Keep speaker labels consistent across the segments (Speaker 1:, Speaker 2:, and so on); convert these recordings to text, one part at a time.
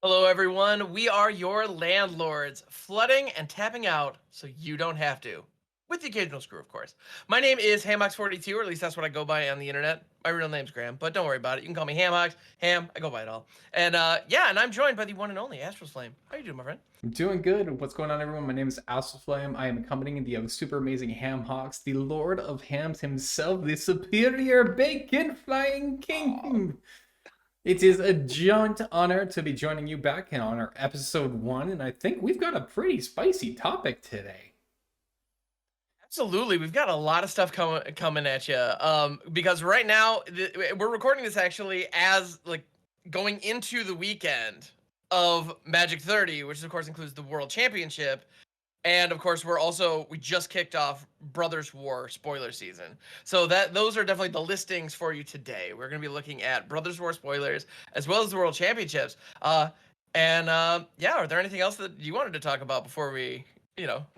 Speaker 1: Hello, everyone. We are your landlords, flooding and tapping out so you don't have to. With the occasional screw, of course. My name is HamHocks42, or at least that's what I go by on the internet. My real name's Graham, but don't worry about it. You can call me HamHocks. Ham, I go by it all. And and I'm joined by the one and only Astralsflame. How you doing, my friend?
Speaker 2: I'm doing good. What's going on, everyone? My name is Astralsflame. I am accompanying the super amazing HamHocks, the Lord of Hams himself, the superior bacon flying king. It is a giant honor to be joining you back on our episode 1, and I think we've got a pretty spicy topic today.
Speaker 1: Absolutely, we've got a lot of stuff coming at you. Because right now we're recording this actually as going into the weekend of Magic 30, which of course includes the World Championship, and of course we just kicked off Brothers War spoiler season. So those are definitely the listings for you today. We're going to be looking at Brothers War spoilers as well as the World Championships. Are there anything else that you wanted to talk about before we?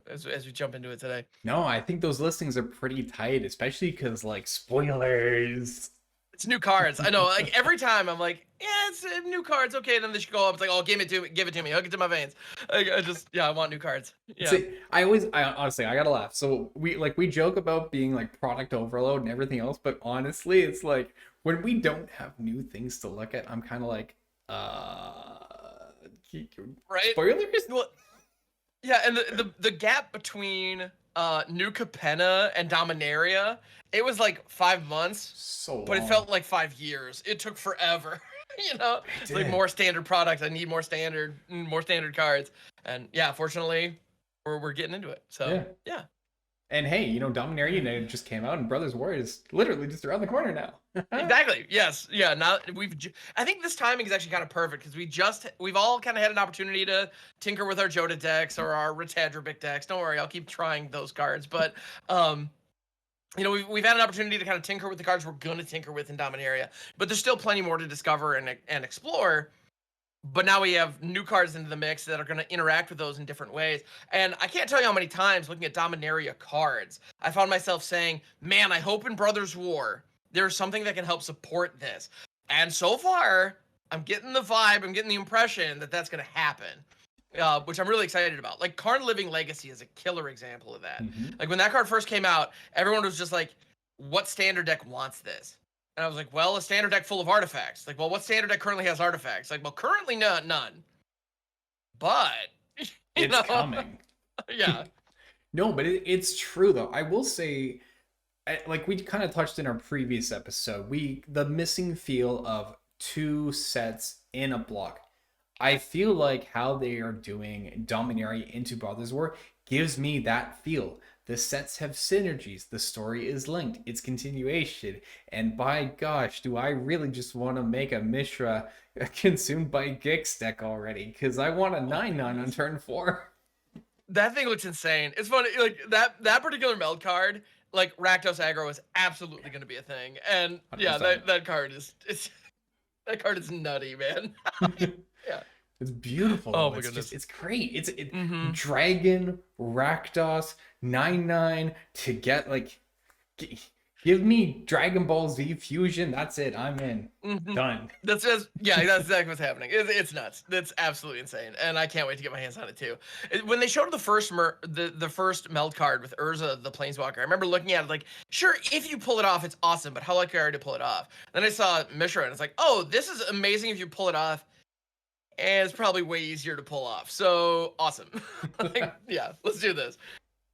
Speaker 1: As we jump into it today.
Speaker 2: No, I think those listings are pretty tight, especially because, like, spoilers.
Speaker 1: It's new cards. I know, like, every time I'm like, yeah, it's new cards. Okay, then they should go up. It's like, oh, give it to me, hook it to my veins. I want new cards. Yeah.
Speaker 2: See, I honestly, I gotta laugh. So we joke about being like product overload and everything else, but honestly, it's like when we don't have new things to look at, I'm kind of like,
Speaker 1: right?
Speaker 2: Spoilers?
Speaker 1: Well, yeah, and the gap between New Capenna and Dominaria, it was like 5 months,
Speaker 2: So
Speaker 1: but
Speaker 2: long.
Speaker 1: it felt like 5 years. It took forever. It's like more standard products. I need more standard cards, and yeah, fortunately, we're getting into it. So yeah.
Speaker 2: And hey, Dominaria just came out, and Brothers War is literally just around the corner now.
Speaker 1: Exactly. Yes. Yeah. Now I think this timing is actually kind of perfect because we've all kind of had an opportunity to tinker with our Joda decks or our Retadribic decks. Don't worry, I'll keep trying those cards. But we've had an opportunity to kind of tinker with the cards we're gonna tinker with in Dominaria. But there's still plenty more to discover and explore. But now we have new cards into the mix that are going to interact with those in different ways. And I can't tell you how many times looking at Dominaria cards, I found myself saying, man, I hope in Brothers War there's something that can help support this. And so far, I'm getting the vibe, I'm getting the impression that that's going to happen, which I'm really excited about. Like, Karn Living Legacy is a killer example of that.
Speaker 2: Mm-hmm.
Speaker 1: Like, when that card first came out, everyone was just like, what standard deck wants this? And I was like, well, a standard deck full of artifacts. Like, well, what standard deck currently has artifacts? Like, well, currently none. But
Speaker 2: it's coming.
Speaker 1: Yeah.
Speaker 2: No, but it's true though. I will say, like we kind of touched in our previous episode, the missing feel of 2 sets in a block. I feel like how they are doing Dominaria into Brothers War gives me that feel. The sets have synergies, the story is linked, it's continuation, and by gosh, do I really just want to make a Mishra consumed by Gix deck already, because I want a 9/9 on turn 4.
Speaker 1: That thing looks insane. It's funny, like, that particular meld card, like, Rakdos aggro is absolutely going to be a thing, and 100%. Yeah, that card that card is nutty, man. Yeah.
Speaker 2: It's beautiful.
Speaker 1: Oh my goodness.
Speaker 2: It's great. It's Dragon, Rakdos, 9/9 to get, like, give me Dragon Ball Z Fusion. That's it. I'm in. Done.
Speaker 1: That's exactly what's happening. It's nuts. That's absolutely insane, and I can't wait to get my hands on it too. When they showed the first meld card with Urza the Planeswalker, I remember looking at it like, sure, if you pull it off, it's awesome, but how likely are you to pull it off? Then I saw Mishra, and it's like, oh, this is amazing if you pull it off. And it's probably way easier to pull off. So awesome. Like, yeah, let's do this.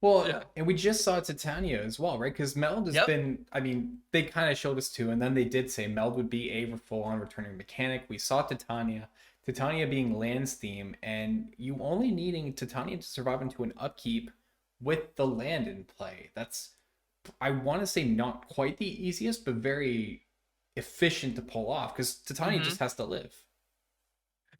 Speaker 2: Well, yeah. And we just saw Titania as well, right? Because Meld has been, I mean, they kind of showed us too, and then they did say Meld would be a full-on returning mechanic. We saw Titania being Land's theme, and you only needing Titania to survive into an upkeep with the land in play. That's, I want to say, not quite the easiest, but very efficient to pull off, because Titania just has to live.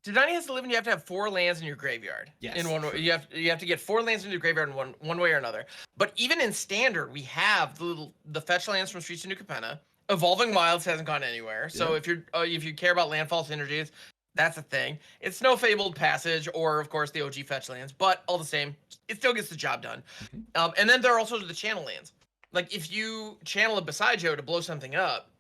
Speaker 1: Titania has to live, and you have to have 4 lands in your graveyard.
Speaker 2: Yes.
Speaker 1: In one way, you have to get 4 lands in your graveyard in one way or another. But even in standard, we have the fetch lands from Streets of New Capenna. Evolving Wilds hasn't gone anywhere. So if you care about landfall synergies, that's a thing. It's no Fabled Passage or, of course, the OG fetch lands, but all the same, it still gets the job done. And then there are also the channel lands. Like, if you channel a Besaijo to blow something up,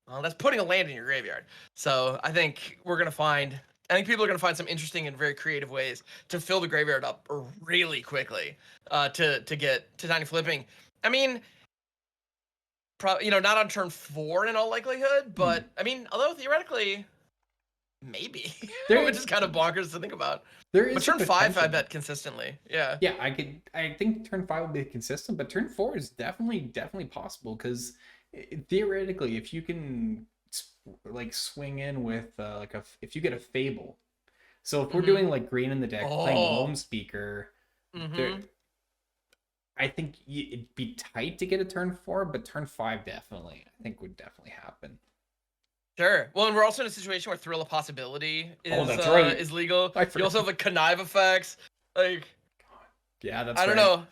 Speaker 1: well, that's putting a land in your graveyard. So I think we're gonna find I think people are going to find some interesting and very creative ways to fill the graveyard up really quickly to get Titania flipping. I mean, not on turn 4 in all likelihood, but I mean, although theoretically, maybe, which is kind of bonkers to think about.
Speaker 2: There is
Speaker 1: but turn 5, I bet consistently. Yeah.
Speaker 2: Yeah, I think turn 5 will be consistent, but turn 4 is definitely possible because theoretically, if you can like swing in with if you get a Fable, so if we're doing like green in the deck, playing Loam Speaker, I think it'd be tight to get a turn 4, but turn 5 definitely, I think would definitely happen.
Speaker 1: Sure. Well, and we're also in a situation where Thrill of Possibility is is legal. You also have like connive effects. Like,
Speaker 2: yeah, that's
Speaker 1: I don't know.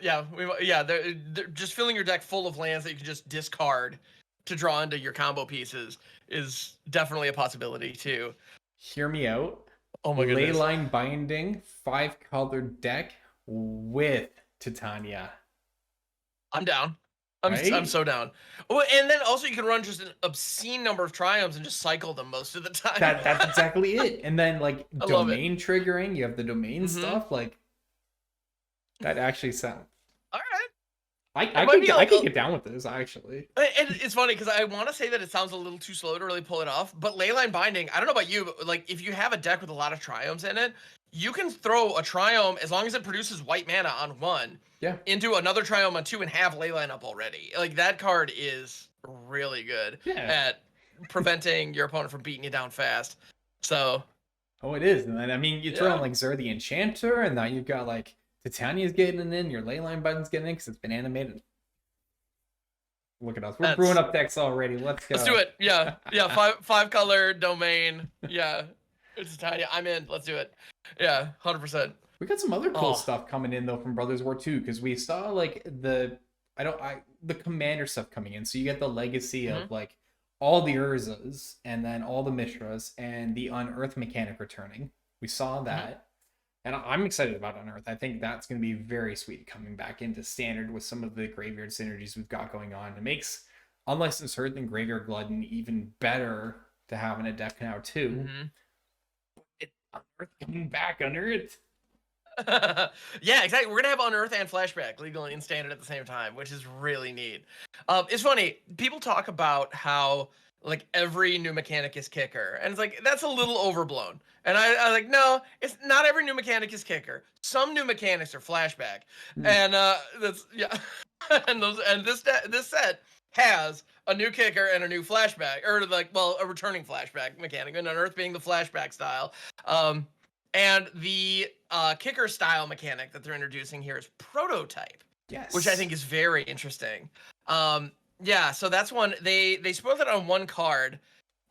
Speaker 1: Yeah, they're just filling your deck full of lands that you can just discard to draw into your combo pieces is definitely a possibility too.
Speaker 2: Hear me out.
Speaker 1: Oh my goodness.
Speaker 2: Leyline Binding, 5-colored deck with Titania.
Speaker 1: I'm down. I'm so down. Oh, and then also you can run just an obscene number of triumphs and just cycle them most of the time.
Speaker 2: That's exactly it. And then like domain triggering, you have the domain stuff. Like that actually sounds.
Speaker 1: All right.
Speaker 2: I could get down with this actually.
Speaker 1: And it's funny because I want to say that it sounds a little too slow to really pull it off, but Leyline Binding, I don't know about you, but like if you have a deck with a lot of triumphs in it, you can throw a triumph as long as it produces white mana on 1 into another triumph on 2 and have Leyline up already. Like that card is really good at preventing your opponent from beating you down fast. So.
Speaker 2: Oh, it is. And then I mean you throw in like Zur the Enchanter, and now you've got like Titania's getting in, your Leyline Button's getting in because it's been animated. Look at us. We're brewing up decks already. Let's go.
Speaker 1: Let's do it. Yeah. Yeah. Five color domain. Yeah. It's Titania. I'm in. Let's do it. Yeah. 100%.
Speaker 2: We got some other cool stuff coming in though from Brothers War 2 because we saw like the commander stuff coming in. So you get the legacy of like all the Urzas and then all the Mishras and the Unearth mechanic returning. We saw that. And I'm excited about Unearth. I think that's going to be very sweet coming back into standard with some of the graveyard synergies we've got going on. It makes Unlicensed Hearth and Graveyard Glutton even better to have in a deck now too. Unearth coming back, Unearth.
Speaker 1: Yeah, exactly. We're going to have Unearth and Flashback legal and in standard at the same time, which is really neat. It's funny. People talk about how like every new mechanic is kicker, and it's like that's a little overblown. And I like, no, it's not every new mechanic is kicker. Some new mechanics are flashback, and that's and this set has a new kicker and a new flashback, or like a returning flashback mechanic, and Unearth being the flashback style. And the kicker style mechanic that they're introducing here is Prototype, which I think is very interesting. Yeah, so that's one. They spoiled it on one card.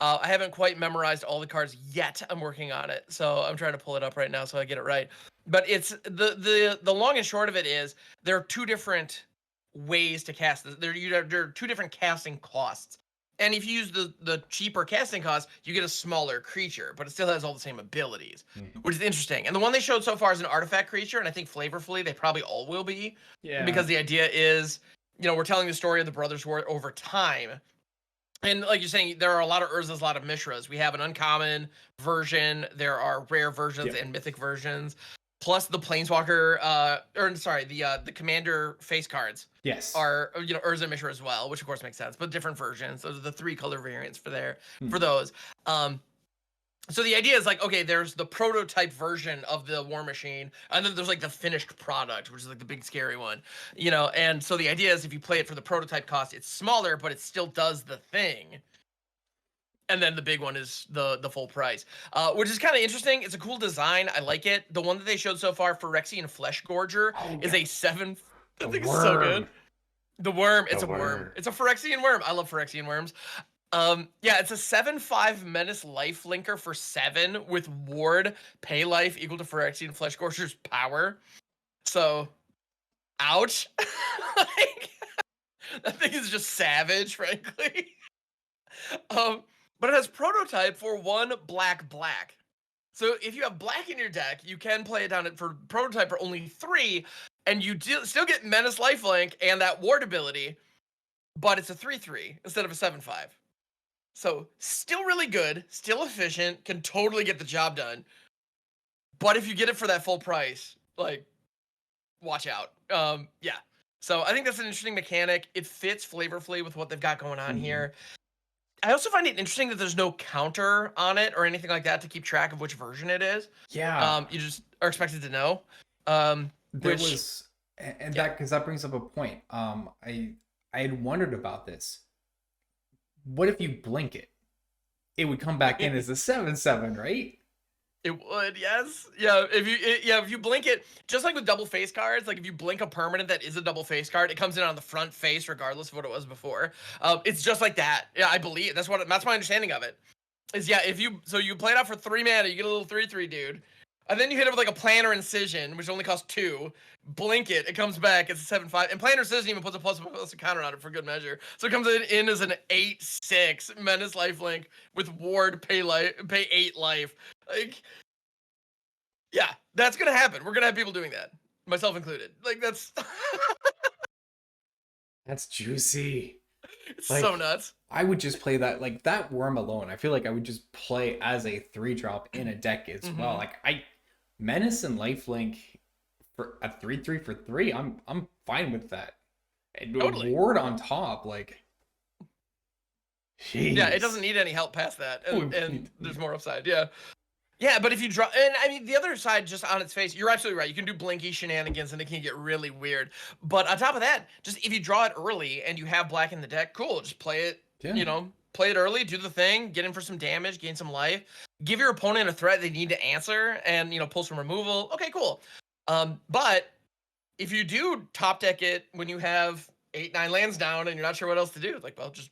Speaker 1: I haven't quite memorized all the cards yet. I'm working on it, so I'm trying to pull it up right now so I get it right. But it's the long and short of it is there are two different ways to cast this. There are two different casting costs, and if you use the cheaper casting cost, you get a smaller creature, but it still has all the same abilities, which is interesting. And the one they showed so far is an artifact creature, and I think flavorfully they probably all will be, because the idea is, we're telling the story of the Brothers War over time. And like you're saying, there are a lot of Urzas, a lot of Mishras. We have an uncommon version. There are rare versions and mythic versions. Plus the Planeswalker, the Commander face cards. Are, Urza Mishra as well, which of course makes sense, but different versions. Those are the 3 color variants for those. So the idea is like, okay, there's the prototype version of the War Machine, and then there's like the finished product, which is like the big scary one, and so the idea is if you play it for the prototype cost, it's smaller, but it still does the thing. And then the big one is the full price, which is kind of interesting. It's a cool design. I like it. The one that they showed so far, Phyrexian Flesh Gorger, is a 7. I think it's so good. The worm. It's a worm. It's a Phyrexian worm. I love Phyrexian worms. It's a 7/5 Menace life linker for 7 with ward pay life equal to Phyrexian Flesh Gorger's power. So, ouch. Like, that thing is just savage, frankly. But it has Prototype for 1 black. So if you have black in your deck, you can play it down for Prototype for only 3, and you still get Menace lifelink and that ward ability, but it's a 3/3 instead of a 7/5. So still really good, still efficient, can totally get the job done. But if you get it for that full price, like, watch out. Yeah. So I think that's an interesting mechanic. It fits flavorfully with what they've got going on
Speaker 2: Mhm.
Speaker 1: here. I also find it interesting that there's no counter on it or anything like that to keep track of which version it is.
Speaker 2: Yeah,
Speaker 1: You just are expected to know. Um,
Speaker 2: there
Speaker 1: which,
Speaker 2: was, and
Speaker 1: yeah,
Speaker 2: that because that brings up a point. I had wondered about this. What if you blink it? It would come back in as a 7/7, right?
Speaker 1: it would, yes, yeah. If you blink it, just like with double face cards, like if you blink a permanent that is a double face card, it comes in on the front face regardless of what it was before. It's just like that. Yeah, I believe that's my understanding of it. Is yeah, if you play it out for 3 mana, you get a little 3/3 dude. And then you hit it with like a Planner Incision, which only costs 2. Blink it, it comes back, it's a 7/5. And Planner Incision even puts a plus counter on it for good measure. So it comes in as an 8/6 Menace Lifelink with Ward pay 8 life. Like, yeah, that's gonna happen. We're gonna have people doing that. Myself included. Like that's
Speaker 2: That's juicy.
Speaker 1: it's so
Speaker 2: Like,
Speaker 1: nuts.
Speaker 2: I would just play that, like that worm alone. I feel like I would just play as a 3-drop in a deck as well.
Speaker 1: Mm-hmm.
Speaker 2: Like I Menace and Lifelink for a 3/3 for 3. I'm fine with that. And a
Speaker 1: Totally.
Speaker 2: ward on top, like
Speaker 1: Yeah, it
Speaker 2: jeez.
Speaker 1: doesn't need any help past that. And
Speaker 2: Oh,
Speaker 1: and there's more upside. Yeah. Yeah, but if you draw, and I mean, the other side, just on its face, you're absolutely right. You can do blinky shenanigans and it can get really weird. But on top of that, just if you draw it early and you have black in the deck, cool. Just play it,
Speaker 2: yeah.
Speaker 1: play it early, do the thing, get in for some damage, gain some life, give your opponent a threat they need to answer, and, pull some removal. Okay, cool. But if you do top deck it when you have 8, 9 lands down and you're not sure what else to do, like, well, just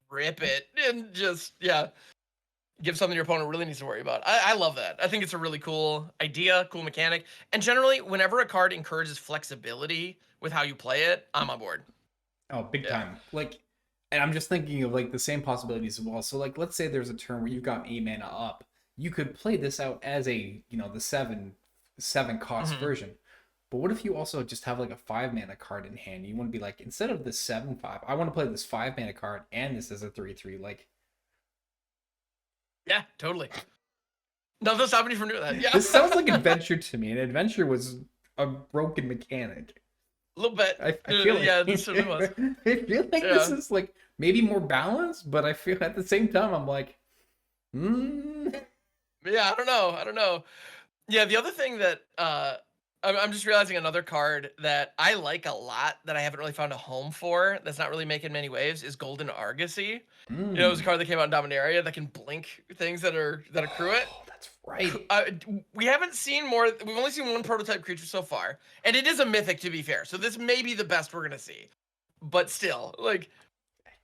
Speaker 1: rip it and just, yeah, give something your opponent really needs to worry about. I love that. I think it's a really cool idea, cool mechanic. And generally, whenever a card encourages flexibility with how you play it, I'm on board.
Speaker 2: Oh, big
Speaker 1: Yeah.
Speaker 2: time. Like, and I'm just thinking of like the same possibilities as well. So like let's say there's a turn where you've got 8 mana up. You could play this out as a, the 7 cost
Speaker 1: Hmm.
Speaker 2: version. But what if you also just have like a 5 mana card in hand? You want to be like, instead of this 7/5, I want to play this 5 mana card and this as a 3/3. Like,
Speaker 1: Yeah, totally. Nothing's stopping you from doing that. Yeah.
Speaker 2: this sounds like adventure to me, and adventure was a broken mechanic.
Speaker 1: A little bit.
Speaker 2: I feel like
Speaker 1: Yeah, this certainly was.
Speaker 2: I feel like this
Speaker 1: Yeah.
Speaker 2: is like maybe more balanced, but I feel at the same time I'm like,
Speaker 1: Yeah, I don't know. I don't know. Yeah, the other thing that I'm just realizing another card that I like a lot that I haven't really found a home for that's not really making many waves is Golden Argosy. It was a card that came out in Dominaria that can blink things that accrue it.
Speaker 2: Oh, that's right.
Speaker 1: We haven't seen more. We've only seen one prototype creature so far, and it is a mythic to be fair. So this may be the best we're gonna see, but still, like,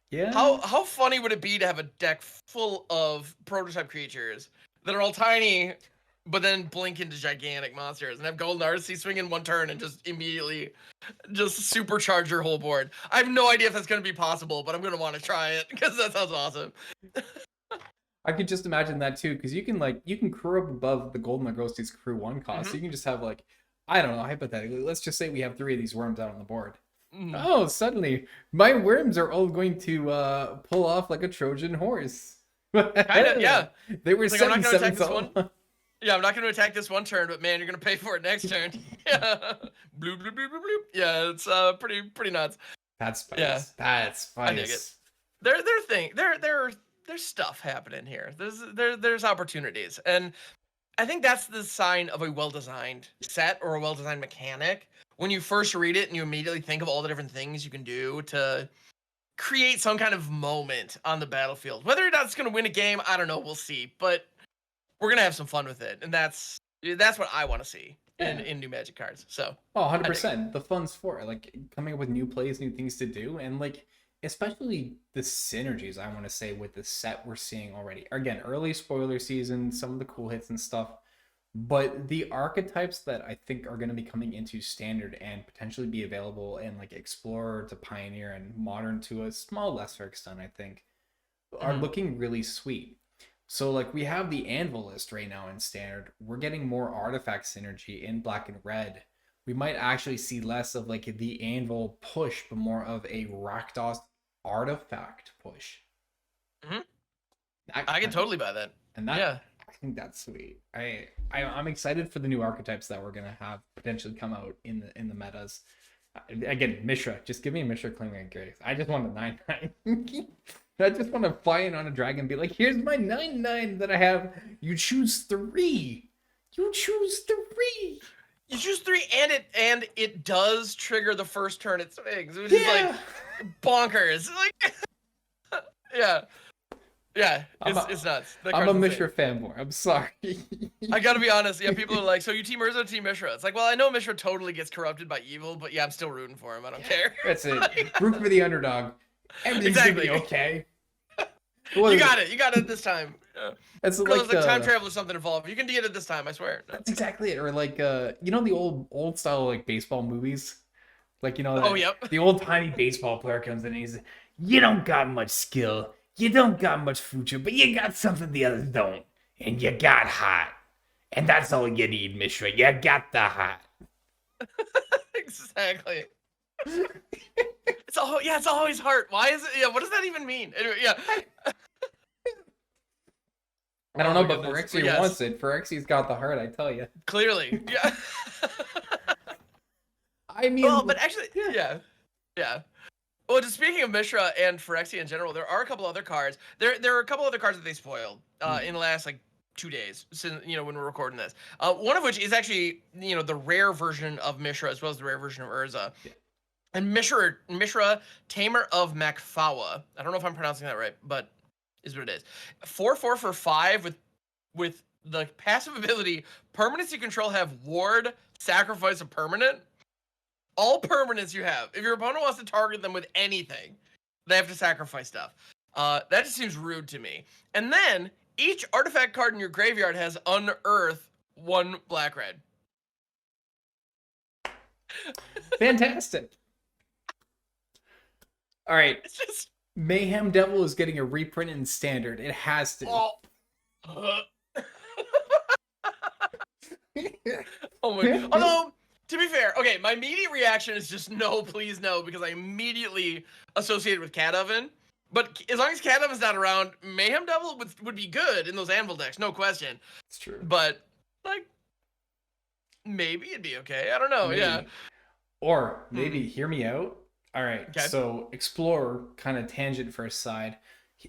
Speaker 2: Yeah.
Speaker 1: how funny would it be to have a deck full of prototype creatures that are all tiny, but then blink into gigantic monsters, and have Golden Argosy swing in one turn and just immediately just supercharge your whole board? I have no idea if that's gonna be possible, but I'm gonna want to try it because that sounds awesome.
Speaker 2: I could just imagine that too, because you can crew up above the Golden Agrosti's crew 1 cost. So
Speaker 1: Hmm.
Speaker 2: you can just have like, I don't know, hypothetically, let's just say we have 3 of these worms out on the board.
Speaker 1: Hmm.
Speaker 2: Oh, suddenly my worms are all going to pull off like a Trojan horse.
Speaker 1: Kind of, yeah.
Speaker 2: They were
Speaker 1: It's like, I'm not gonna attack
Speaker 2: 7/7s
Speaker 1: this
Speaker 2: all.
Speaker 1: one. Yeah, I'm not going to attack this one turn, but man, you're going to pay for it next turn. Yeah. Bloop, bloop, bloop, bloop, bloop. Yeah, it's pretty nuts.
Speaker 2: That's
Speaker 1: Yeah,
Speaker 2: spice. That's
Speaker 1: I dig it.
Speaker 2: spice.
Speaker 1: There's stuff happening here. There's opportunities, and I think that's the sign of a well-designed set or a well-designed mechanic. When you first read it and you immediately think of all the different things you can do to create some kind of moment on the battlefield. Whether or not it's going to win a game, I don't know. We'll see, but we're gonna have some fun with it, and that's what I want to see in
Speaker 2: Yeah.
Speaker 1: new Magic cards. So
Speaker 2: Oh,
Speaker 1: I dig it.
Speaker 2: 100%. The fun's for it. Like coming up with new plays, new things to do, and like especially the synergies I want to say with the set we're seeing already. Again, early spoiler season, some of the cool hits and stuff, but the archetypes that I think are going to be coming into standard and potentially be available in like Explorer to Pioneer and Modern to a small lesser extent, I think, are
Speaker 1: Mhm.
Speaker 2: looking really sweet. So like we have the Anvil list right now in standard. We're getting more artifact synergy in black and red. We might actually see less of like the Anvil push, but more of a Rakdos artifact push.
Speaker 1: Mhm. I can totally buy that.
Speaker 2: And that,
Speaker 1: Yeah.
Speaker 2: I think that's sweet. I'm excited for the new archetypes that we're gonna have potentially come out in the metas. Again, Mishra. Just give me a Mishra Clinging Grace. I just want a 9/9. I just want to fly in on a dragon and be like, here's my 9/9 that I have. You choose 3. You choose 3.
Speaker 1: You choose 3, and it does trigger the first turn it swings, which is like bonkers. Like, yeah. It's nuts.
Speaker 2: I'm a Mishra fanboy. I'm sorry.
Speaker 1: I gotta be honest. Yeah, people are like, so you team Urza or team Mishra? It's like, well, I know Mishra totally gets corrupted by evil, but yeah, I'm still rooting for him. I don't care.
Speaker 2: That's it. Root for the underdog. Everything's
Speaker 1: Exactly.
Speaker 2: gonna be okay.
Speaker 1: You got it. You got it this time. Yeah.
Speaker 2: That's
Speaker 1: like time travel or something involved. You can get it this time. I swear.
Speaker 2: That's exactly it. Or like, you know, the old style like baseball movies, like, you know, that,
Speaker 1: yep.
Speaker 2: The old tiny baseball player comes in and he's, you don't got much skill. You don't got much future, but you got something the others don't. And you got heart. And that's all you need, Mishra. You got the heart.
Speaker 1: Exactly. It's always heart. Why is it? Yeah, what does that even mean? Anyway, yeah.
Speaker 2: I don't know, but Phyrexia wants it. Phyrexia's got the heart, I tell you.
Speaker 1: Clearly, yeah.
Speaker 2: I mean,
Speaker 1: well, but actually, yeah. Well, just speaking of Mishra and Phyrexia in general, there are a couple other cards. There are a couple other cards that they spoiled in the last like 2 days since when we're recording this. One of which is actually the rare version of Mishra as well as the rare version of Urza. Yeah. And Mishra, Tamer of Makfawa. I don't know if I'm pronouncing that right, but is what it is. 4/4 for 5 with the passive ability permanents you control have ward, sacrifice a permanent. All permanents you have, if your opponent wants to target them with anything, they have to sacrifice stuff. That just seems rude to me. And then each artifact card in your graveyard has unearth 1 black-red.
Speaker 2: Fantastic. All right.
Speaker 1: It's just
Speaker 2: Mayhem Devil is getting a reprint in standard. It has to.
Speaker 1: Oh, oh my god. Although, to be fair, okay, my immediate reaction is just no, please no, because I immediately associated with Cat Oven. But as long as Cat Oven's not around, Mayhem Devil would be good in those Anvil decks, no question.
Speaker 2: It's true.
Speaker 1: But, like, maybe it'd be okay. I don't know, yeah.
Speaker 2: Or maybe, hear me out. All right, so Explorer, kind of tangent for a side.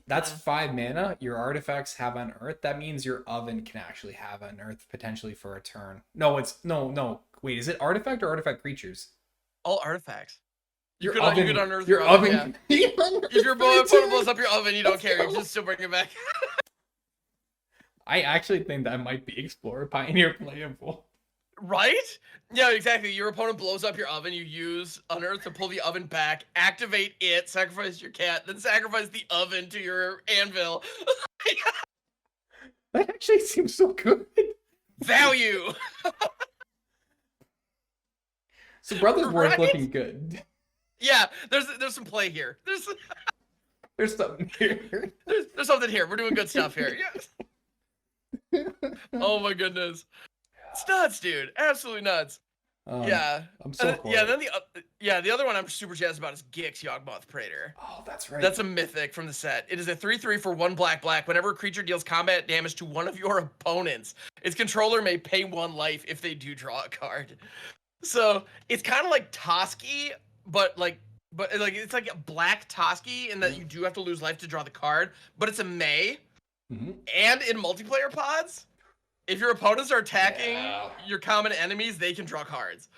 Speaker 2: That's 5 mana. Your artifacts have Unearth. That means your Oven can actually have Unearth potentially for a turn. No, it's no. Wait, is it artifact or artifact creatures?
Speaker 1: All artifacts. You could unearth
Speaker 2: your oven.
Speaker 1: Yeah. If your opponent blows up your oven, you don't care. You just still bring it back.
Speaker 2: I actually think that might be Explorer Pioneer playable.
Speaker 1: Right? Yeah, exactly. Your opponent blows up your oven. You use Unearth to pull the oven back, activate it, sacrifice your cat, then sacrifice the oven to your anvil.
Speaker 2: That actually seems so good.
Speaker 1: Value.
Speaker 2: So Brothers Worth looking good.
Speaker 1: Yeah, there's some play here.
Speaker 2: There's something here.
Speaker 1: There's something here. We're doing good stuff here. Yes. Oh my goodness. It's nuts, dude. Absolutely nuts. Yeah.
Speaker 2: I'm so cool.
Speaker 1: Yeah, then the other one I'm super jazzed about is Gix Yawgmoth Praetor.
Speaker 2: Oh, that's right.
Speaker 1: That's a mythic from the set. It is a 3/3 for 1 black. Whenever a creature deals combat damage to one of your opponents, its controller may pay 1 life if they do draw a card. So it's kind of like Toski, but it's like a black Toski in that you do have to lose life to draw the card, but it's a May.
Speaker 2: Mm-hmm.
Speaker 1: And in multiplayer pods, if your opponents are attacking your common enemies, they can draw cards,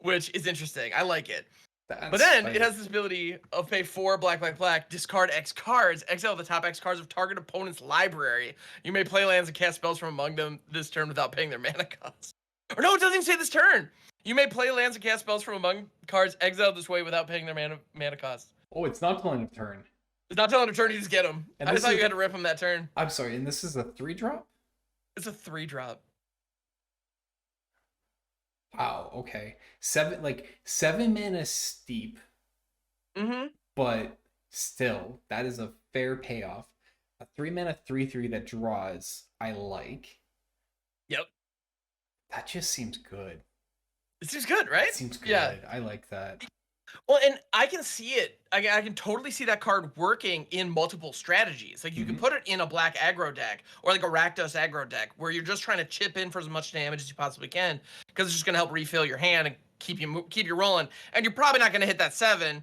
Speaker 1: which is interesting. I like it. But then it has this ability of pay 4 black, discard X cards, exile the top X cards of target opponent's library. You may play lands and cast spells from among them this turn without paying their mana cost. Or no, it doesn't even say this turn. You may play lands and cast spells from among cards exiled this way without paying their mana cost.
Speaker 2: Oh, it's not telling a turn.
Speaker 1: It's not telling a turn, you just get them. I just thought you had to rip them that turn.
Speaker 2: I'm sorry, and this is a 3-drop?
Speaker 1: It's a 3-drop.
Speaker 2: Wow, okay. 7 mana steep.
Speaker 1: Mm-hmm.
Speaker 2: But still, that is a fair payoff. A 3 mana 3/3 that draws, I like.
Speaker 1: Yep.
Speaker 2: That just seems good.
Speaker 1: It seems good, right?
Speaker 2: It seems good.
Speaker 1: Yeah.
Speaker 2: I like that.
Speaker 1: Well, and I can see it. I can totally see that card working in multiple strategies. Like you can put it in a black aggro deck or like a Rakdos aggro deck where you're just trying to chip in for as much damage as you possibly can because it's just going to help refill your hand and keep you rolling. And you're probably not going to hit that 7,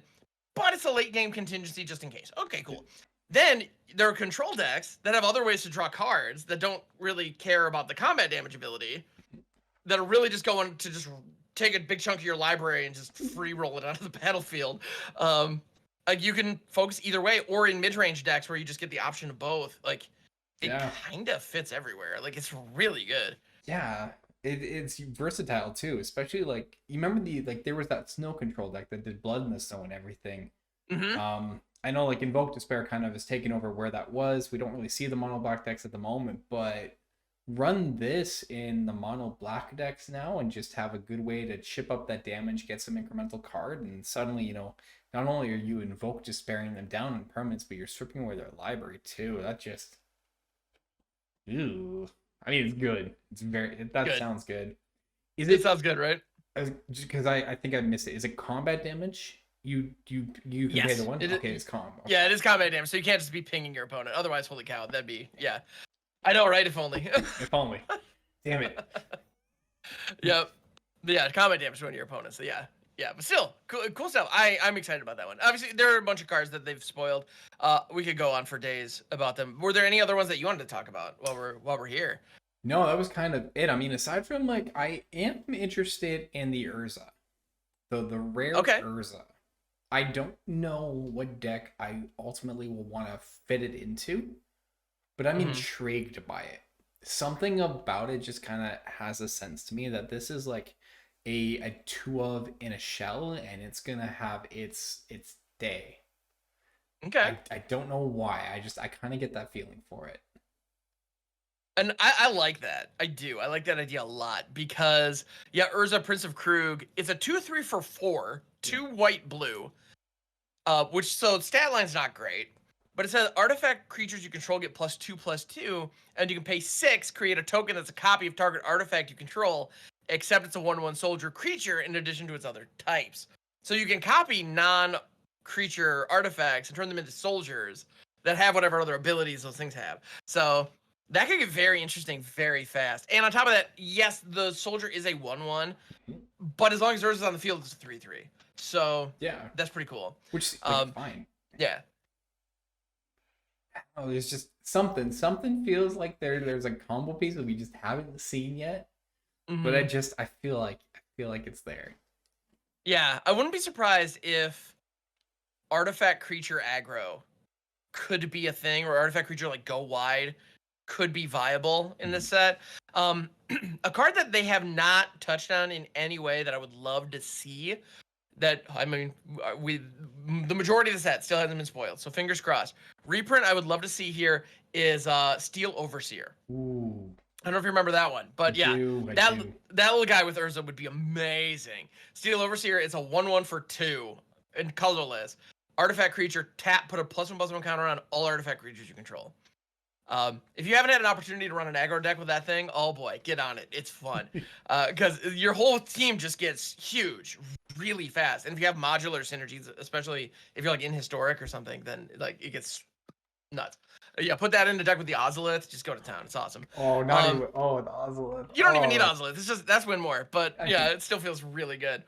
Speaker 1: but it's a late game contingency just in case. Okay, cool. Then there are control decks that have other ways to draw cards that don't really care about the combat damage ability, that are really just going to just take a big chunk of your library and just free roll it out of the battlefield. Like you can focus either way, or in mid-range decks where you just get the option of both. Like it kind of fits everywhere. Like it's really good.
Speaker 2: Yeah, it's versatile too. Especially like you remember there was that snow control deck that did blood in the snow and everything. I know like Invoke Despair kind of has taken over where that was. We don't really see the mono black decks at the moment, but run this in the mono black decks now and just have a good way to chip up that damage, get some incremental card, and suddenly, not only are you Invoke Despairing them down in permanents, but you're stripping away their library too. That just, ooh. I mean, it's good. It's that good. Sounds good.
Speaker 1: It sounds good, right?
Speaker 2: Just because I think I missed it. Is it combat damage? You can pay the one? Okay, it's combat. Okay.
Speaker 1: Yeah, it is combat damage, so you can't just be pinging your opponent. Otherwise, holy cow, that'd be, yeah. I know, right? If only.
Speaker 2: If only. Damn it.
Speaker 1: Yep. Yeah, combat damage to one of your opponents. So yeah. Yeah, but still, cool stuff. I'm excited about that one. Obviously, there are a bunch of cards that they've spoiled. We could go on for days about them. Were there any other ones that you wanted to talk about while we're here?
Speaker 2: No, that was kind of it. I mean, aside from like, I am interested in the Urza, the rare Urza. I don't know what deck I ultimately will want to fit it into, but I'm intrigued by it. Something about it just kind of has a sense to me that this is like a 2 of in a shell, and it's gonna have its day.
Speaker 1: Okay.
Speaker 2: I don't know why. I kind of get that feeling for it.
Speaker 1: And I like that. I do. I like that idea a lot because, yeah, Urza, Prince of Krug, it's a 2/3 for 4, 2 white, blue, which, so stat line's not great, but it says artifact creatures you control get +2/+2, and you can pay 6, create a token that's a copy of target artifact you control, except it's a 1/1 soldier creature in addition to its other types. So you can copy non-creature artifacts and turn them into soldiers that have whatever other abilities those things have. So that could get very interesting very fast. And on top of that, yes, the soldier is a 1/1, but as long as Urza's on the field, it's a 3/3. So
Speaker 2: yeah,
Speaker 1: that's pretty cool.
Speaker 2: Which is fine. Yeah. Oh, there's just something feels like there's a combo piece that we just haven't seen yet. But I feel like it's there.
Speaker 1: Yeah, I wouldn't be surprised if artifact creature aggro could be a thing, or artifact creature like go wide could be viable in this set. A card that they have not touched on in any way that I would love to see, that, I mean, the majority of the set still hasn't been spoiled, so fingers crossed. Reprint I would love to see here is Steel Overseer.
Speaker 2: Ooh.
Speaker 1: I don't know if you remember that one, but that little guy with Urza would be amazing. Steel Overseer, it's a 1/1 for 2 and colorless. Artifact creature, tap, put a +1/+1 counter on all artifact creatures you control. If you haven't had an opportunity to run an aggro deck with that thing, oh boy, get on it. It's fun. Because your whole team just gets huge really fast. And if you have modular synergies, especially if you're like in Historic or something, then like it gets nuts. Yeah, put that in the deck with the Ozolith. Just go to town. It's awesome.
Speaker 2: Oh, the Ozolith.
Speaker 1: You don't even need Ozolith. It's just, that's win more. But yeah, it still feels really good.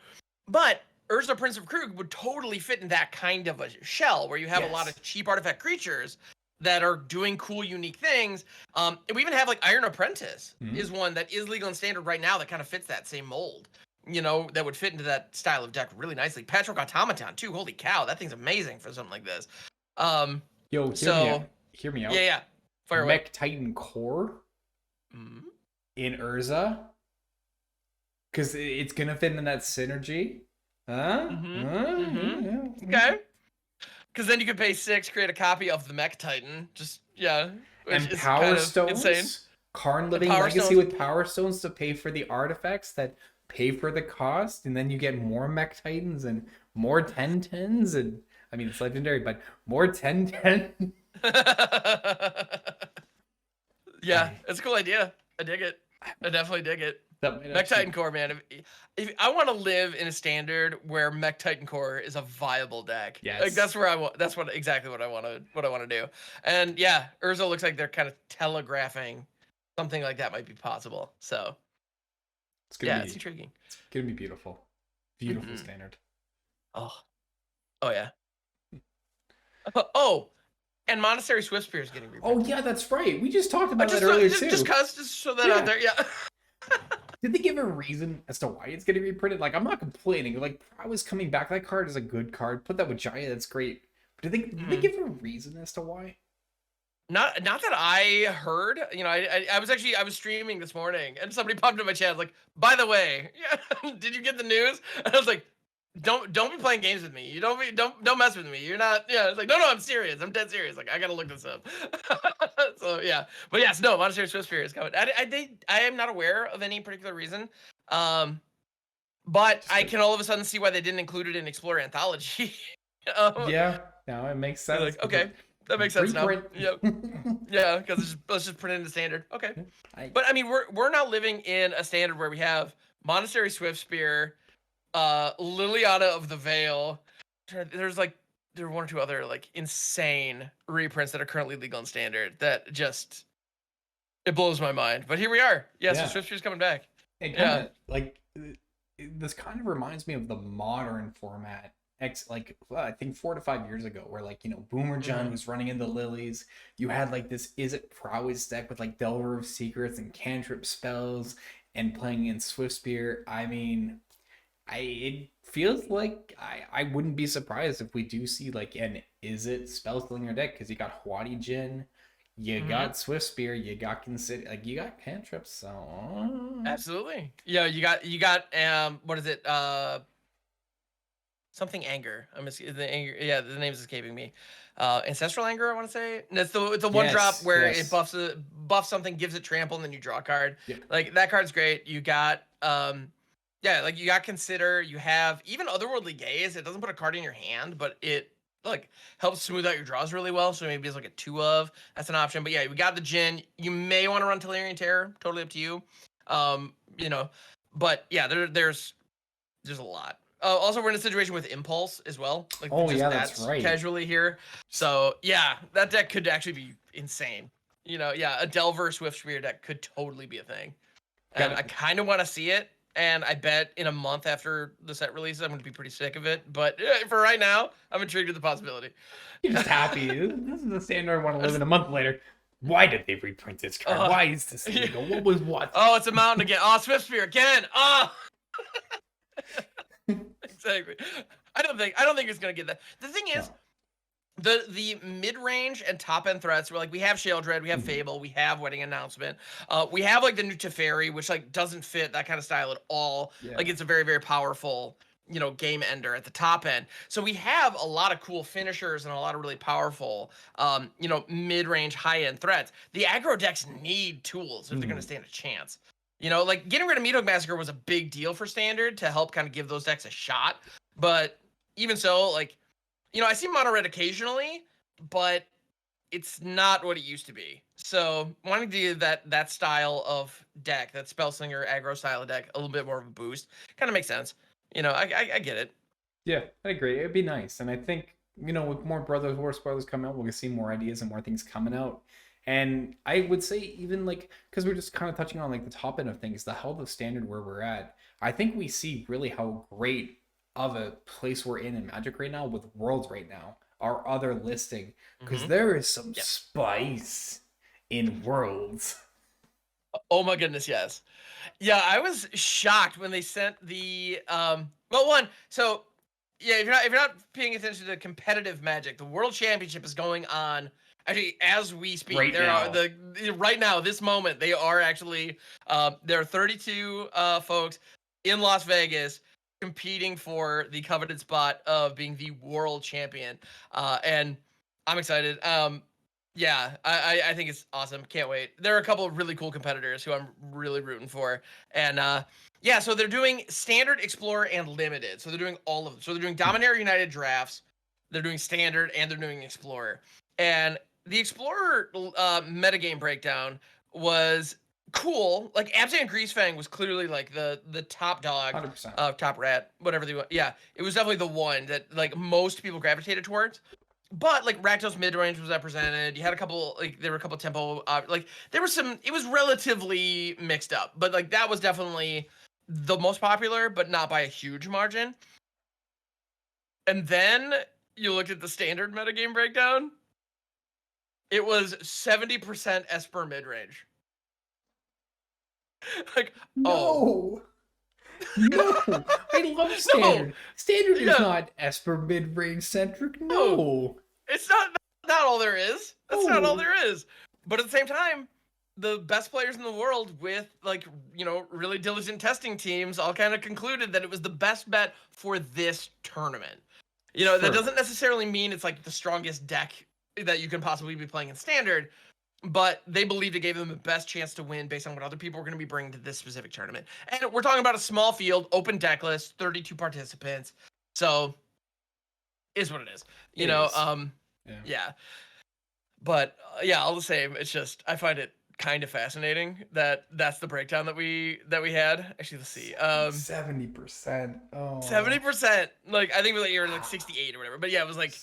Speaker 1: But Urza, Prince of Krug would totally fit in that kind of a shell where you have a lot of cheap artifact creatures that are doing cool, unique things. And we even have like Iron Apprentice is one that is legal and standard right now that kind of fits that same mold. That would fit into that style of deck really nicely. Patchwork Automaton too. Holy cow, that thing's amazing for something like this.
Speaker 2: Hear me out.
Speaker 1: Yeah. Fire away.
Speaker 2: Mech Titan Core in Urza, because it's gonna fit in that synergy.
Speaker 1: Okay. Because then you could pay 6, create a copy of the Mech Titan.
Speaker 2: And Power Stones. Insane. Karn Living Legacy with Power Stones to pay for the artifacts that pay for the cost, and then you get more Mech Titans and more 10/10s, and I mean it's legendary, but more 10/10.
Speaker 1: Yeah, it's a cool idea. I dig it. I definitely dig it.
Speaker 2: That might
Speaker 1: Mech
Speaker 2: actually.
Speaker 1: Titan Core, man. If I want to live in a standard where Mech Titan Core is a viable deck, like that's
Speaker 2: Yes.
Speaker 1: where I want. That's exactly what I want to do. And yeah, Urza looks like they're kind of telegraphing something like that might be possible. So
Speaker 2: It's gonna
Speaker 1: yeah, it's
Speaker 2: be.
Speaker 1: intriguing.
Speaker 2: It's gonna be beautiful. Beautiful
Speaker 1: Mm-hmm.
Speaker 2: standard.
Speaker 1: Oh, oh yeah. Oh, and Monastery Swiftspear is getting
Speaker 2: Oh
Speaker 1: reprinted.
Speaker 2: yeah, that's right. We just talked about
Speaker 1: Just
Speaker 2: that earlier too.
Speaker 1: just show that out there. Yeah.
Speaker 2: Did they give a reason as to why it's getting reprinted? Like, I'm not complaining. Like, Prowess coming back. That card is a good card. Put that with Jaya. That's great. But did they give a reason as to why?
Speaker 1: Not that I heard. You know, I was streaming this morning and somebody popped in my chat like, by the way, yeah, did you get the news? And I was like, don't be playing games with me. You don't mess with me. You're not. Yeah, it's like no, I'm serious. I'm dead serious. Like I gotta look this up. So yeah, but yes, no, Monastery Swiftspear is coming. I am not aware of any particular reason. But I can all of a sudden see why they didn't include it in Explorer Anthology.
Speaker 2: Yeah, no, it makes sense.
Speaker 1: Like, okay, that makes sense now.
Speaker 2: Reprint.
Speaker 1: Yep. Yeah, because let's just print it into standard. Okay. But I mean, we're now living in a standard where we have Monastery Swiftspear, Liliana of the Veil. There are one or two other like insane reprints that are currently legal in standard that just it blows my mind. But here we are. Yeah, so Swiftspear's coming back.
Speaker 2: It kind of like this kind of reminds me of the modern format. I think 4 to 5 years ago, where like Boomer John was running into lilies. You had like this Is It Prowess deck with like Delver of Secrets and cantrip spells and playing in Swiftspear. I mean, it feels like I wouldn't be surprised if we do see like an Is It Spellslinger deck, because you got Hwati Jin, you got Swiftspear, you got you got cantrips, so
Speaker 1: Absolutely. Yeah, you got what is it? Something anger. The anger. Yeah, the name's escaping me. Ancestral anger. I want to say. And it's the one drop where it buffs something, gives it trample, and then you draw a card.
Speaker 2: Yeah.
Speaker 1: Like that card's great. You got like you got Consider. You have even Otherworldly Gaze. It doesn't put a card in your hand, but it like helps smooth out your draws really well. So maybe it's like a 2 of. That's an option. But yeah, we got the Jin. You may want to run Tellurian Terror. Totally up to you. But yeah, there's a lot. Also, we're in a situation with Impulse as well. Like,
Speaker 2: that's right.
Speaker 1: Casually here. So yeah, that deck could actually be insane. A Delver Swiftspear deck could totally be a thing. And I kind of want to see it. And I bet in a month after the set releases, I'm going to be pretty sick of it. But for right now, I'm intrigued with the possibility.
Speaker 2: You're just happy. This is the standard I want to live in a month later. Why did they reprint this card? Why is this legal? What was what?
Speaker 1: Oh, it's a mountain again. Oh, Swiftspear again. Oh. Exactly. I don't think it's gonna get that. The thing is, the mid-range and top-end threats, we have Sheldred, we have Fable, we have Wedding Announcement, we have like the new Teferi, which like doesn't fit that kind of style at all. Yeah. Like it's a very, very powerful, game ender at the top end. So we have a lot of cool finishers and a lot of really powerful, mid-range, high-end threats. The aggro decks need tools if they're gonna stand a chance. Like getting rid of Meathook Massacre was a big deal for Standard to help kind of give those decks a shot. But even so, like, I see Mono Red occasionally, but it's not what it used to be. So wanting to give that style of deck, that Spellslinger aggro style of deck, a little bit more of a boost, kind of makes sense. I get it.
Speaker 2: Yeah, I agree. It'd be nice. And I think, with more Brotherhood War spoilers coming out, we'll see more ideas and more things coming out. And I would say even like, because we're just kind of touching on like the top end of things, the health of Standard where we're at, I think we see really how great of a place we're in Magic right now with Worlds right now, our other listing, because there is some spice in Worlds.
Speaker 1: Oh my goodness, yes. Yeah, I was shocked when they sent the if you're not paying attention to competitive Magic, the World Championship is going on. Actually, as we speak, right now, this moment, they are actually there are 32 folks in Las Vegas competing for the coveted spot of being the world champion, and I'm excited. I think it's awesome. Can't wait. There are a couple of really cool competitors who I'm really rooting for, and so they're doing Standard, Explorer, and Limited. So they're doing all of them. So they're doing Dominaria United drafts, they're doing Standard, and they're doing Explorer, and the Explorer metagame breakdown was cool. Like Abzan Greasefang was clearly like the top dog,
Speaker 2: 100%.
Speaker 1: top rat, whatever they want. Yeah, it was definitely the one that like most people gravitated towards. But like Rakdos mid-range was represented. You had a couple, like there were a couple tempo, like there was some. It was relatively mixed up, but like that was definitely the most popular, but not by a huge margin. And then you looked at the standard metagame breakdown. It was 70% Esper mid-range. Like, oh.
Speaker 2: No, I love standard.
Speaker 1: No.
Speaker 2: Standard is
Speaker 1: Yeah.
Speaker 2: not Esper mid-range centric.
Speaker 1: No.
Speaker 2: No.
Speaker 1: It's not all there is. That's not all there is. But at the same time, the best players in the world with like, you know, really diligent testing teams all kind of concluded that it was the best bet for this tournament. You know, that doesn't necessarily mean it's like the strongest deck that you can possibly be playing in standard, but they believed it gave them the best chance to win based on what other people were going to be bringing to this specific tournament. And we're talking about a small field, open deck list, 32 participants. So, is what it is. You know, yeah. But yeah, all the same, it's just I find it kind of fascinating that that's the breakdown that we had. Actually, let's see.
Speaker 2: 70%. Oh.
Speaker 1: 70%. Like I think we were like 68 or whatever. But yeah, it was like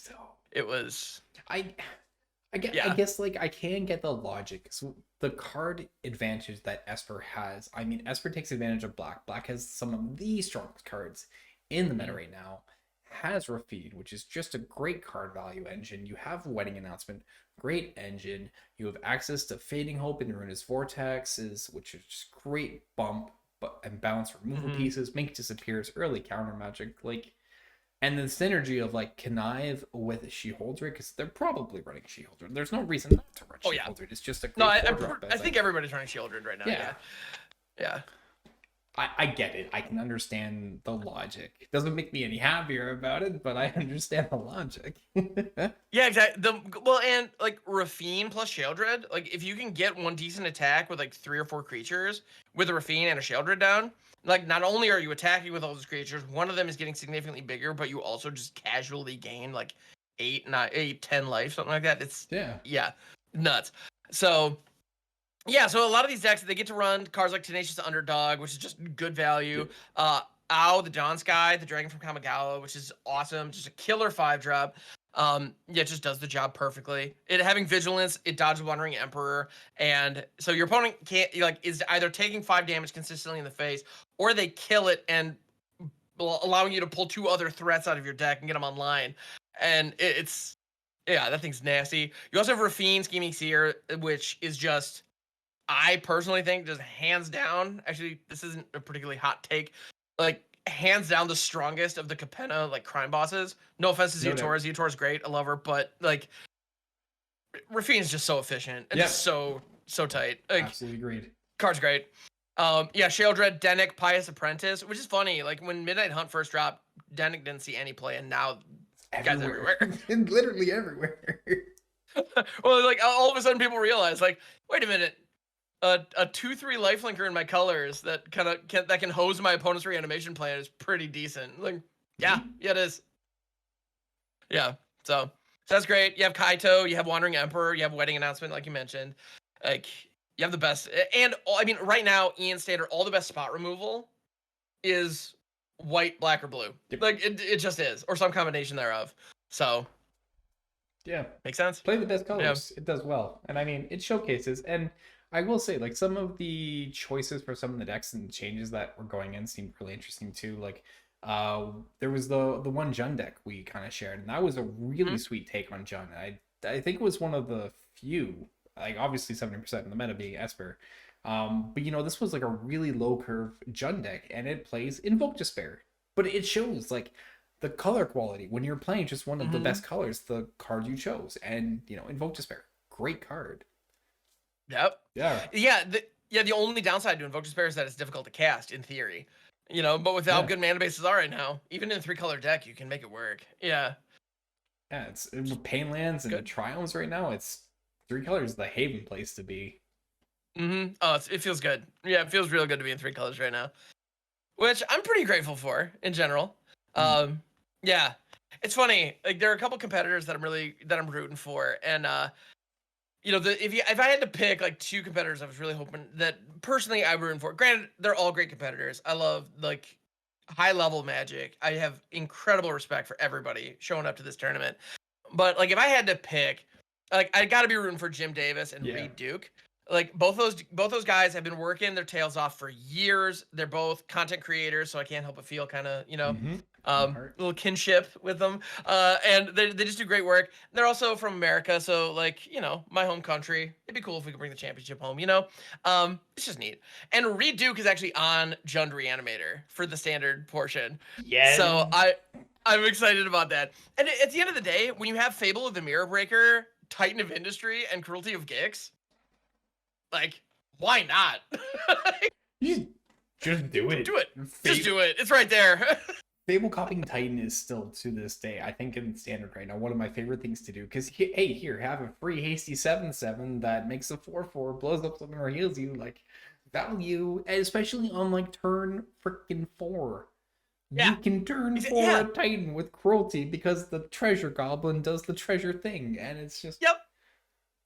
Speaker 1: it was.
Speaker 2: I guess like I can get the logic. So the card advantage that Esper has. I mean, Esper takes advantage of Black. Black has some of the strongest cards in the meta right now. Has Rafid, which is just a great card value engine. You have Wedding Announcement, great engine. You have access to Fading Hope and Ruinous Vortexes, which is just great bump and bounce removal pieces, make disappears, early counter magic, like, and the synergy of like Connive with She-Holdred, because they're probably running She-Holdred. There's no reason not to run She-Holdred. It's just a great
Speaker 1: I think everybody's running She-Holdred right now. Yeah.
Speaker 2: I get it. I can understand the logic. It doesn't make me any happier about it, but I understand the logic.
Speaker 1: Yeah, exactly. And like Rafine plus Sheoldred, like if you can get one decent attack with like 3 or 4 creatures with a Rafine and a Sheoldred down, like not only are you attacking with all those creatures, one of them is getting significantly bigger, but you also just casually gain like 10 life, something like that. It's nuts. So yeah, so a lot of these decks, they get to run cards like Tenacious Underdog, which is just good value. Ow, the Dawn Sky, the Dragon from Kamigawa, which is awesome. Just a killer 5-drop. It just does the job perfectly. It having Vigilance, it dodges Wandering Emperor, and so your opponent is either taking 5 damage consistently in the face, or they kill it and allowing you to pull 2 other threats out of your deck and get them online. And that thing's nasty. You also have Rafine, Scheming Seer, which is just, I personally think, just hands down, actually, this isn't a particularly hot take, like, hands down the strongest of the Capenna, like, crime bosses. No offense to Zeotora. Zeotora's great. I love her. But, like, Rafine's just so efficient and just so tight. Like,
Speaker 2: absolutely agreed.
Speaker 1: Card's great. Sheoldred, Dennick, Pious Apprentice, which is funny. Like, when Midnight Hunt first dropped, Dennick didn't see any play, and now guys everywhere.
Speaker 2: Literally everywhere.
Speaker 1: Well, like, all of a sudden people realize, like, wait a minute. A 2/3 lifelinker in my colors that can hose my opponent's reanimation plan is pretty decent. Like, yeah, it is. Yeah, so that's great. You have Kaito, you have Wandering Emperor, you have Wedding Announcement, like you mentioned. Like, you have the best, and I mean, right now, Ian Standard, all the best spot removal is white, black, or blue. Yep. Like, it just is, or some combination thereof. So,
Speaker 2: yeah,
Speaker 1: makes sense.
Speaker 2: Play the best colors. Yeah. It does well, and I mean, it showcases. And I will say, like, some of the choices for some of the decks and changes that were going in seemed really interesting too. Like, there was the one Jund deck we kind of shared, and that was a really sweet take on Jund. I think it was one of the few, like, obviously 70% in the meta being Esper, but you know, this was like a really low curve Jund deck, and it plays Invoke Despair, but it shows like the color quality when you're playing just one of the best colors, the card you chose, and you know, Invoke Despair, great card.
Speaker 1: Yep.
Speaker 2: Yeah.
Speaker 1: The only downside to Invoke Despair is that it's difficult to cast in theory, you know. But with how good mana bases are right now, even in a 3-color deck, you can make it work. Yeah.
Speaker 2: Yeah, it's with Painlands and Triomes right now. It's 3 colors, the haven place to be.
Speaker 1: Oh, it feels good. Yeah, it feels real good to be in 3 colors right now, which I'm pretty grateful for in general. Yeah, it's funny. Like, there are a couple competitors that I'm rooting for, and you know, if I had to pick like two competitors, I was really hoping that personally I were rooting for. Granted, they're all great competitors. I love like high level Magic. I have incredible respect for everybody showing up to this tournament. But like if I had to pick, like I got to be rooting for Jim Davis and Reed Duke. Like both those guys have been working their tails off for years. They're both content creators, so I can't help but feel kind of, you know, little kinship with them. And they just do great work. They're also from America, so like, you know, my home country. It'd be cool if we could bring the championship home, you know? It's just neat. And Reed Duke is actually on Jund Reanimator for the standard portion.
Speaker 2: Yeah.
Speaker 1: So I'm excited about that. And at the end of the day, when you have Fable of the Mirror Breaker, Titan of Industry, and Cruelty of Gix, like, why not?
Speaker 2: Just do it.
Speaker 1: Do it. Just do it. It's right there.
Speaker 2: Fable copying Titan is still, to this day, I think in standard right now, one of my favorite things to do. Because, hey, here, have a free hasty 7/7 that makes a 4/4, blows up something or heals you. Like, value, especially on, like, turn freaking 4. Yeah. You can turn 4 a Titan with Cruelty because the Treasure Goblin does the treasure thing. And it's just...
Speaker 1: Yep.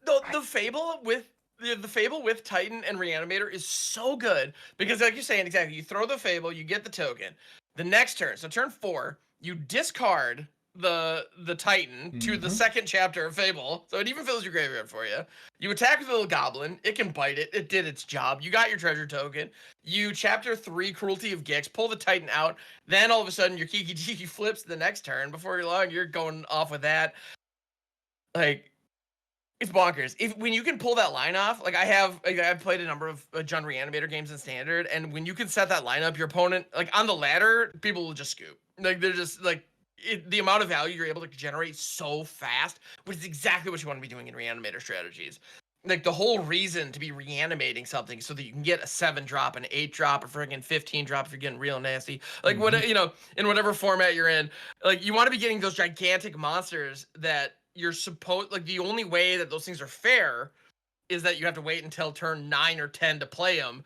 Speaker 1: The Fable with... The Fable with Titan and Reanimator is so good because, like you're saying, exactly, you throw the Fable, you get the token. The next turn, so turn 4, you discard the Titan to the second chapter of Fable, so it even fills your graveyard for you. You attack with the little goblin, it can bite it, it did its job. You got your treasure token. You chapter 3 Cruelty of Gix, pull the Titan out. Then all of a sudden your Kiki Jiki flips the next turn. Before you're long, you're going off with that. Like, it's bonkers. When you can pull that line off, like I've played a number of Jund Reanimator games in standard, and when you can set that line up, your opponent, like on the ladder, people will just scoop. Like they're just like the amount of value you're able to generate so fast, which is exactly what you want to be doing in Reanimator strategies. Like the whole reason to be reanimating something so that you can get a 7-drop, an 8-drop, a friggin' 15-drop if you're getting real nasty. Like what, you know, in whatever format you're in, like you want to be getting those gigantic monsters that you're supposed, like the only way that those things are fair is that you have to wait until turn 9 or 10 to play them.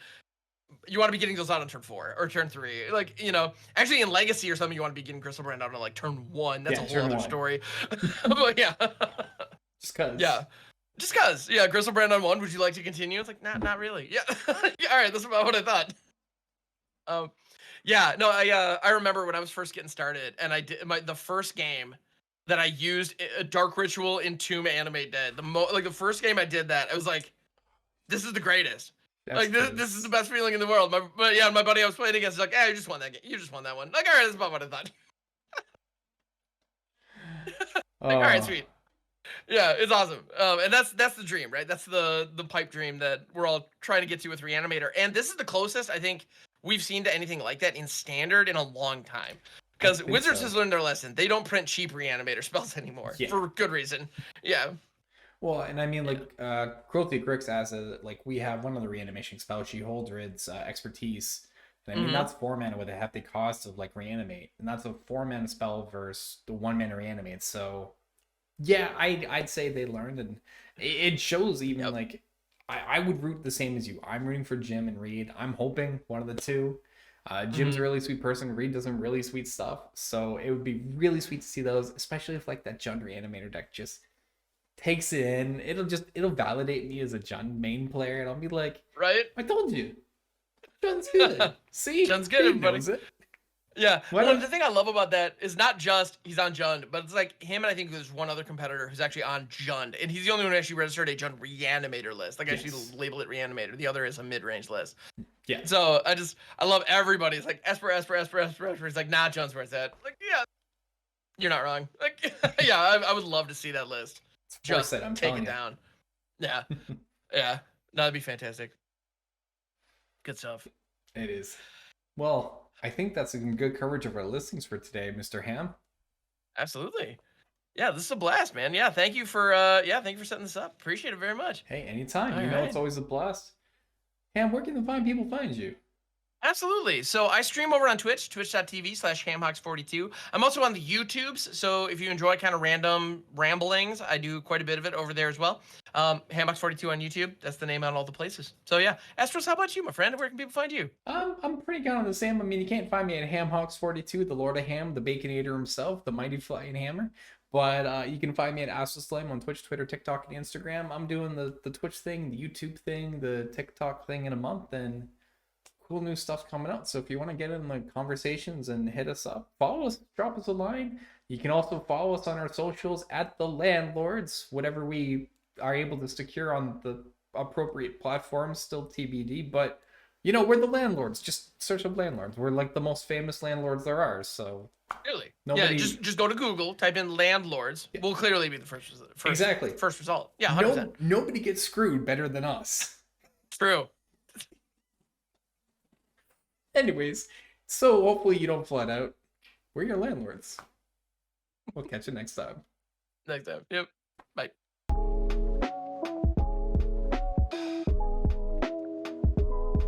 Speaker 1: You want to be getting those out on turn 4 or turn 3. Like, you know, actually in Legacy or something, you want to be getting Crystal Brand out on like turn 1. That's a whole other story. But yeah.
Speaker 2: Just cause.
Speaker 1: Yeah. Just cause. Yeah, Crystal Brand on 1. Would you like to continue? It's like, not really. Yeah. Yeah, all right, that's about what I thought. Yeah, no, I remember when I was first getting started and I did the first game that I used a Dark Ritual Entomb Animate Dead. The first game I did that, I was like, this is the greatest. That's this is the best feeling in the world. My buddy I was playing against is like, you just won that game. You just won that one. Like, all right, that's about what I thought. Like, all right, sweet. Yeah, it's awesome. And that's the dream, right? That's the pipe dream that we're all trying to get to with Reanimator. And this is the closest I think we've seen to anything like that in standard in a long time. Because Wizards has learned their lesson. They don't print cheap Reanimator spells anymore for good reason. Yeah.
Speaker 2: Well, and I mean, like, Cruelty of Grix as we have one of the reanimation spells, she holds its expertise. And I mean, that's 4 mana with a hefty cost of, like, reanimate. And that's a 4 mana spell versus the 1 mana reanimate. So, yeah, I'd say they learned. And it shows even, like, I would root the same as you. I'm rooting for Jim and Reed. I'm hoping one of the two. Jim's a really sweet person. Reed does some really sweet stuff. So it would be really sweet to see those, especially if like that Jund Reanimator deck just takes it in. It'll validate me as a Jund main player, and I'll be like,
Speaker 1: right?
Speaker 2: I told you, Jund's good. See,
Speaker 1: Jund's good, everybody. Yeah. Well, the thing I love about that is not just he's on Jund, but it's like him and I think there's one other competitor who's actually on Jund, and he's the only one who actually registered a Jund Reanimator list. Like actually label it Reanimator. The other is a mid-range list. Yeah. So I love everybody. It's like Esper. He's like, nah, Jund's where it's at. Like, yeah, you're not wrong. Like, yeah, I would love to see that list. Just take it down. Yeah. Yeah. No, that'd be fantastic. Good stuff.
Speaker 2: It is. Well, I think that's some good coverage of our listings for today, Mr. Ham.
Speaker 1: Absolutely. Yeah, this is a blast, man. Yeah, thank you for setting this up. Appreciate it very much.
Speaker 2: Hey, anytime. You know it's always a blast. Ham, where can the fine people find you?
Speaker 1: Absolutely. So I stream over on Twitch, twitch.tv/HamHocks42. I'm also on the YouTubes, so if you enjoy kind of random ramblings, I do quite a bit of it over there as well. HamHocks42 on YouTube. That's the name on all the places. So yeah. Astros, how about you, my friend? Where can people find you?
Speaker 2: I'm pretty kind of the same. I mean, you can't find me at HamHocks42, the Lord of Ham, the Baconator himself, the mighty flying hammer. But you can find me at Astralsflame on Twitch, Twitter, TikTok, and Instagram. I'm doing the Twitch thing, the YouTube thing, the TikTok thing in a month, and cool new stuff coming out. So if you want to get in the conversations and hit us up, follow us, drop us a line. You can also follow us on our socials at the Landlords, whatever we are able to secure on the appropriate platforms, still TBD. But you know, we're the Landlords. Just search up Landlords. We're like the most famous landlords there are. So
Speaker 1: Really?
Speaker 2: nobody...
Speaker 1: Yeah, just go to Google, type in landlords.
Speaker 2: Yeah.
Speaker 1: We'll clearly be the
Speaker 2: Exactly.
Speaker 1: first result. Yeah, 100%.
Speaker 2: Nobody gets screwed better than us.
Speaker 1: True.
Speaker 2: Anyways, so hopefully you don't flood out. We're your landlords. We'll catch you next time.
Speaker 1: Next time. Yep. Bye.